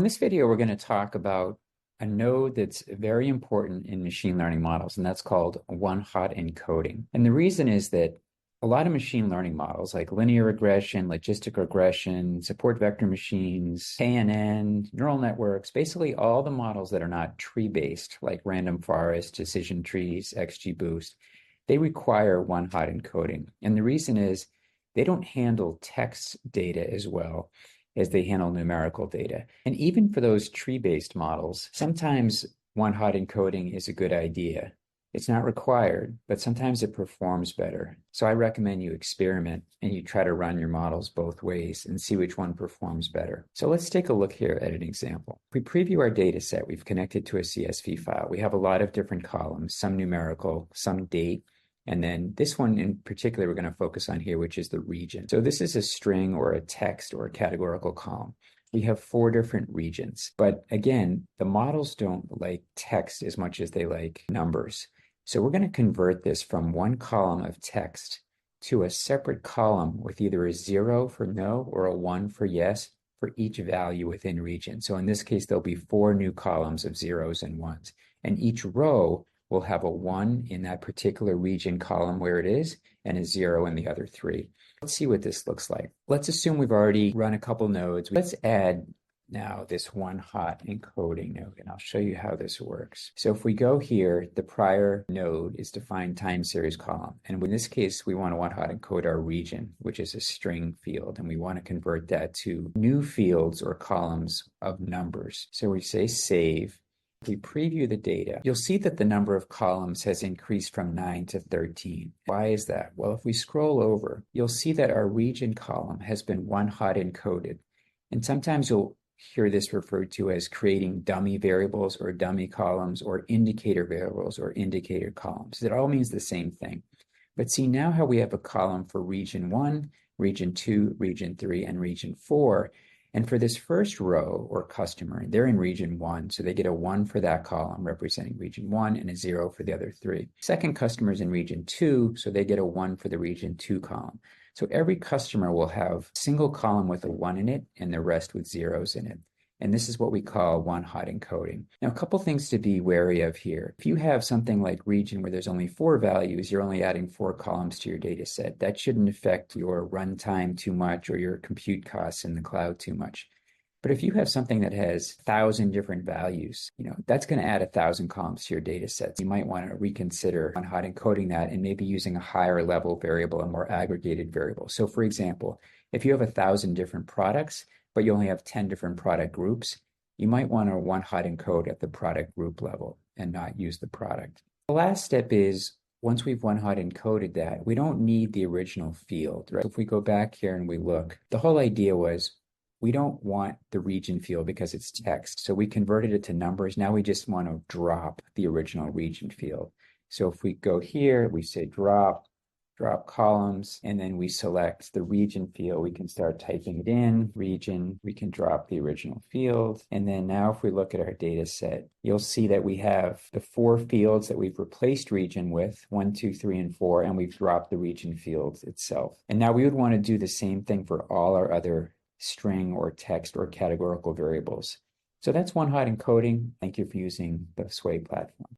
In this video, we're going to talk about a node that's very important in machine learning models, and that's called one-hot encoding. And the reason is that a lot of machine learning models like linear regression, logistic regression, support vector machines, KNN, neural networks, basically all the models that are not tree-based, like random forest, decision trees, XGBoost, they require one-hot encoding. And the reason is they don't handle text data as well as they handle numerical data. And even for those tree-based models, sometimes one-hot encoding is a good idea. It's not required, but sometimes it performs better. So I recommend you experiment and you try to run your models both ways and see which one performs better. So let's take a look here at an example. If we preview our data set, we've connected to a CSV file. We have a lot of different columns, some numerical, some date, and then this one in particular we're going to focus on here, which is the region. So this is a string or a text or a categorical column. We have 4 different regions. But again, the models don't like text as much as they like numbers. So we're going to convert this from one column of text to a separate column with either a 0 for no or a 1 for yes for each value within region. So in this case, there'll be 4 new columns of 0s and 1s. And each row will have a 1 in that particular region column where it is and a 0 in the other 3. Let's see what this looks like. Let's assume we've already run a couple nodes. Let's add now this one-hot encoding node, and I'll show you how this works. So if we go here, the prior node is defined time series column. And in this case, we want to one-hot encode our region, which is a string field, and we want to convert that to new fields or columns of numbers. So we say save. If we preview the data, you'll see that the number of columns has increased from 9 to 13. Why is that? Well, if we scroll over, you'll see that our region column has been one-hot encoded. And sometimes you'll hear this referred to as creating dummy variables or dummy columns or indicator variables or indicator columns. It all means the same thing. But see now how we have a column for region 1, region 2, region 3, and region 4. And for this first row or customer, they're in region 1, so they get a 1 for that column representing region 1 and a 0 for the other 3. Second customer is in region 2, so they get a 1 for the region 2 column. So every customer will have a single column with a 1 in it and the rest with 0s in it. And this is what we call one-hot encoding. Now, a couple things to be wary of here. If you have something like region where there's only 4 values, you're only adding 4 columns to your data set. That shouldn't affect your runtime too much or your compute costs in the cloud too much. But if you have something that has 1,000 different values, that's going to add 1,000 columns to your data set. You might want to reconsider one-hot encoding that and maybe using a higher level variable, a more aggregated variable. So for example, if you have 1,000 different products, but you only have 10 different product groups, you might want to one-hot encode at the product group level and not use the product. The last step is, once we've one-hot encoded that, we don't need the original field, right? If we go back here and we look, the whole idea was we don't want the region field because it's text. So we converted it to numbers. Now we just want to drop the original region field. So if we go here, we say drop columns, and then we select the region field. We can start typing it in, region, we can drop the original field. And then now if we look at our data set, you'll see that we have the 4 fields that we've replaced region with, 1, 2, 3, and 4, and we've dropped the region field itself. And now we would want to do the same thing for all our other string or text or categorical variables. So that's one-hot encoding. Thank you for using the Sway platform.